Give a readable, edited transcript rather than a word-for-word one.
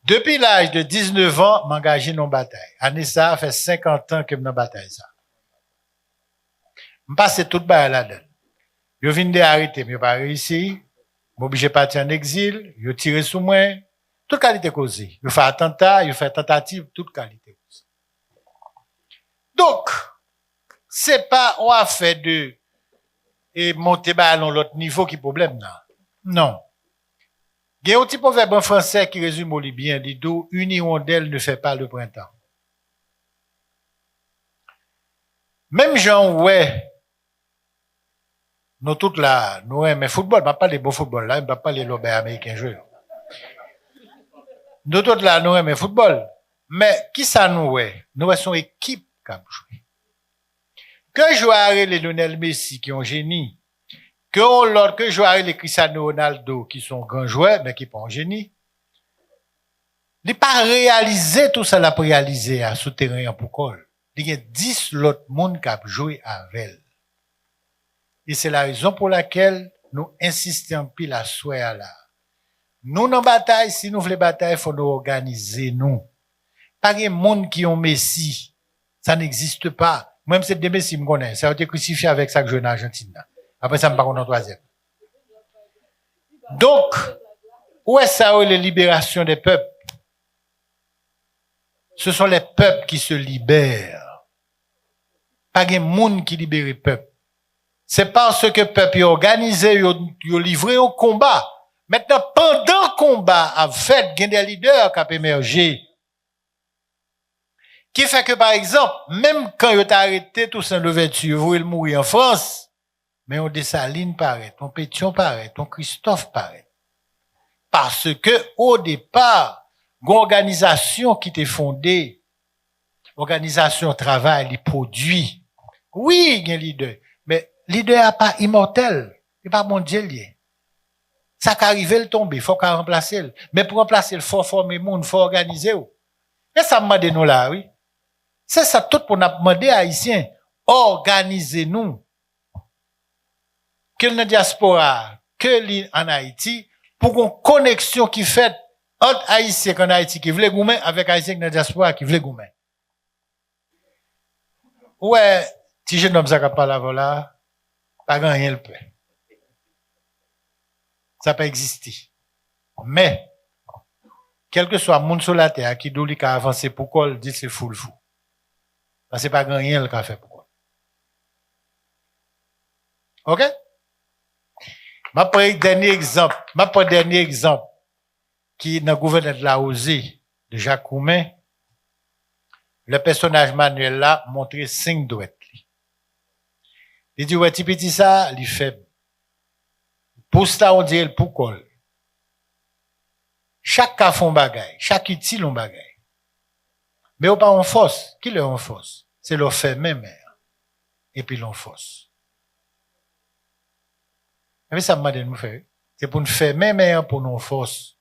Depuis l'âge de 19 ans, m'engager dans bataille. Année ça fait 50 ans que je dans bataille ça. Je passe toute balle là-dedans. Je viens d'arrêter, mais pas réussi. M'obligé partir en exil, je tiré sous moi, toute qualité causée. Je fais attentat, je fais tentative, toute qualité causée. Donc, c'est pas on a fait de et monter à l'autre niveau qui problème là. Non. Il y a un petit proverbe en français qui résume au bien, dit d'où une hirondelle ne fait pas le printemps. Même gens ouais nous toutes là, nous aimons football, pas les beaux football là, pas les lobes américains joueurs. Nous toutes là, nous aimons football. Mais qui ça nous est? Nous sommes une équipe qui a joué. Que joueur les Lionel Messi qui ont génie, que joueur les Cristiano Ronaldo qui sont grands joueurs mais qui pas un génie. Ils pas réalisé tout ça l'a réalisé à souterrain pour col. Il y a 10 l'autre monde qui a joué avec elle. Et c'est la raison pour laquelle nous insistons pile à souhait là. Nous dans bataille, si nous voulons bataille, il faut nous organiser nous. Pas de monde qui ont Messi. Ça n'existe pas. Même si des Messi me connaît, ça a été crucifié avec ça que je joue en Argentine. Après ça me parle en troisième. Donc, où est ça où les libérations des peuples? Ce sont les peuples qui se libèrent. Pas de monde qui libère les peuples. C'est parce que le peuple est organisé, il est livré au combat. Maintenant, pendant le combat, en fait, il y a des leaders qui ont émergé. Qui fait que, par exemple, même quand il a arrêté tout ça l'ouverture, vous il mourir en France, mais on Dessalines paraît, on Pétion paraît, on Christophe paraît. Parce que, au départ, une organisation qui était fondée, organisation travail, les produits. Oui, il y a un leader. Mais, leader n'est pas immortel. Il n'est pas mondial. Ça qu'arrive le tomber, faut qu'on remplace le. Mais pour remplacer le, faut former monde, faut organiser. Et ça m'a demandé nous là, oui. C'est ça tout pour nous demander haïtiens. Organisez-nous. Que dans la diaspora, que en Haïti, pour qu'on connexion qui fait entre haïtiens en Haïti qui veulent goumer avec haïtiens dans la diaspora qui veulent goumer. Ouais, si je nomme ça qui parle avant là, pas grand rien le peut. Ça peut exister. Mais, quel que soit le monde sur la terre qui doit lui avancer pour qu'on dit c'est fou le fou. Parce que c'est pas grand rien le fait pour quoi. OK? Ma dernier exemple qui dans le gouvernement de la Osée de Jacques Roumain, le personnage Manuel là montré 5 doigts. Il dit ouais petit ça, il faible. Pour ça on dit pour col. Chaque cas font bagaille, chaque utile on bagaille. Mais on pas en force, qui le en force? C'est le fait même et puis l'en force. Mais ça m'a dit nous faire. C'est pour nous faire même pour nos forces.